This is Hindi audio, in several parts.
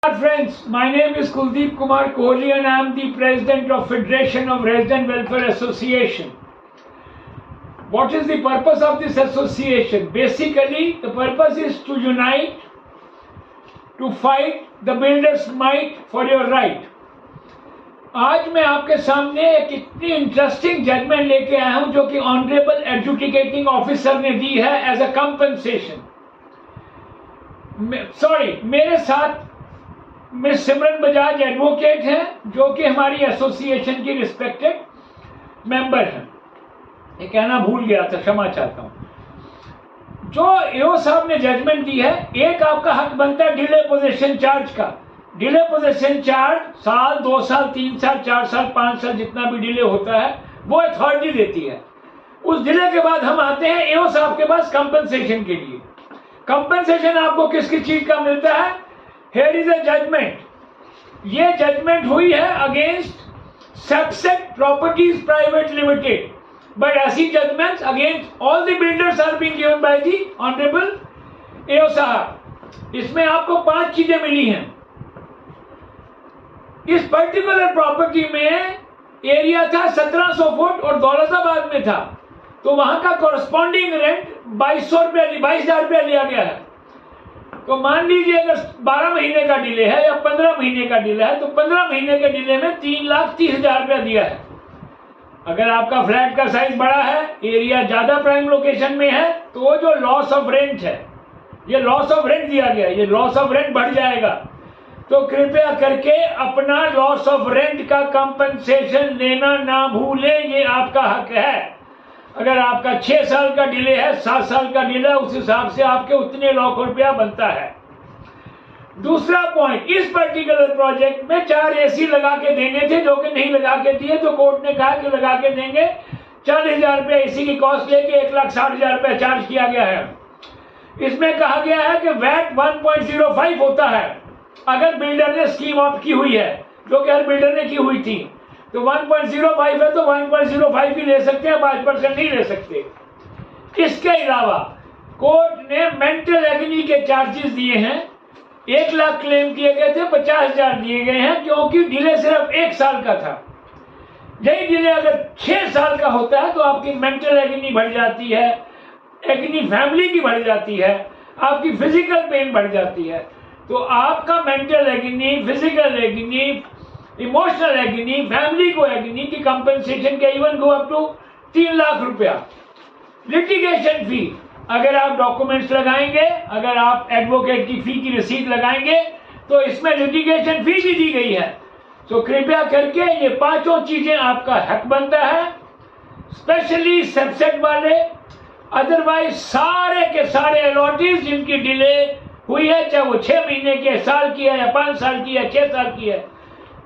Friends, my name is Kuldeep Kumar Kohli and I am the President of Federation of Resident Welfare Association. What is the purpose of this association? Basically, the purpose is to unite, to fight the builders' might for your right. आज मैं आपके सामने एक इतनी इंटरेस्टिंग जजमेंट लेके आया हूं जो कि ऑनरेबल एडजुडिकेटिंग ऑफिसर ने दी है एज अ कंपनसेशन. मेरे साथ मिस सिमरन बजाज एडवोकेट हैं जो कि हमारी एसोसिएशन की रिस्पेक्टेड मेंबर हैं. ये कहना भूल गया था, क्षमा चाहता हूं. जो एओ साहब ने जजमेंट दी है, एक आपका हक बनता है डिले पोजेशन चार्ज का. डिले पोजेशन चार्ज साल, 2 साल, 3 साल, 4 साल, 5 साल जितना भी डिले होता है वो अथॉरिटी देती है. उस डिले के बाद हम आते हैं एओ साहब के पास कंपनसेशन के लिए. कंपनसेशन आपको किस किस चीज का मिलता है? Here is a judgment. ये जजमेंट हुई है against Subset Properties Private Limited, but ऐसी judgments against all the builders are being given by the honourable AO साहब. इसमें आपको 5 चीजें मिली हैं. इस पर्टिकुलर प्रॉपर्टी में एरिया था 1700 फुट और दौलताबाद में था, तो वहां का कॉरस्पॉन्डिंग रेंट 22,000 रुपया लिया गया है. तो मान लीजिए अगर 12 महीने का डिले है या 15 महीने का डिले है, तो 15 महीने के डिले में 3,30,000 रुपया दिया है. अगर आपका फ्लैट का साइज बड़ा है, एरिया ज्यादा प्राइम लोकेशन में है, तो वो जो लॉस ऑफ रेंट है, ये लॉस ऑफ रेंट दिया गया, ये लॉस ऑफ रेंट बढ़ जाएगा. तो कृपया करके अपना लॉस ऑफ रेंट का कंपनसेशन लेना ना भूलें, ये आपका हक है. अगर आपका 6 साल का डिले है, 7 साल का डिले है, उस हिसाब से आपके उतने लाख रुपया बनता है. दूसरा पॉइंट, इस पर्टिकुलर प्रोजेक्ट में 4 एसी लगा के देने थे जो कि नहीं लगा के दिए, तो कोर्ट ने कहा कि लगा के देंगे. 40,000 रुपया एसी की कॉस्ट लेके 1,60,000 रुपया चार्ज किया गया है. इसमें कहा गया है कि वैट 1.05 होता है अगर बिल्डर ने स्कीम ऑप्ट की हुई है, जो कि हर बिल्डर ने की हुई थी. तो 1.05 है तो 1.05 ही ले सकते हैं, 5% नहीं ले सकते. इसके अलावा कोर्ट ने मेंटल एग्नी के चार्जेस दिए हैं. 1 लाख क्लेम किए गए थे, 50,000 दिए गए हैं क्योंकि डिले सिर्फ 1 साल का था. यही डिले अगर 6 साल का होता है तो आपकी मेंटल एग्नी बढ़ जाती है, एग्नी फैमिली की बढ़ जाती है, आपकी फिजिकल पेन बढ़ जाती है. तो आपका mental agony, physical agony, emotional agony, family को एग्नी की कंपनसेशन के even go up to 3 lakh रुपया. लिटिगेशन फी, अगर आप डॉक्यूमेंट्स लगाएंगे, अगर आप एडवोकेट की फी की रसीद लगाएंगे, तो इसमें लिटिगेशन फी भी दी गई है. तो कृपया करके ये 5 चीजें आपका हक बनता है, स्पेशली सबसेट वाले. अदरवाइज सारे के सारे अलॉटीज जिनकी डिले हुई है, चाहे वो 6 महीने की है, साल की है, या 5 साल की है, 6 साल की है,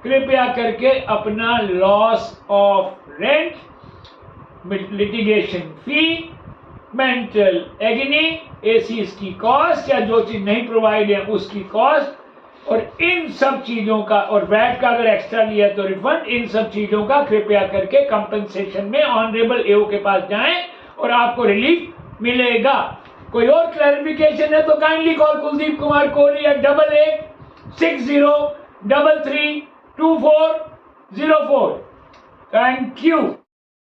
कृपया करके अपना loss of rent, litigation fee, mental एग्नी, ACs की कॉस्ट या जो चीज नहीं प्रोवाइड है उसकी कॉस्ट, और इन सब चीजों का, और वैट का अगर एक्स्ट्रा लिया तो रिफंड, इन सब चीजों का कृपया करके कंपनसेशन में ऑनरेबल एओ के पास जाएं और आपको रिलीफ मिलेगा. कोई और क्लैरिफिकेशन है तो kindly call Kuldeep Kumar Kohli at 8860332404. Thank you.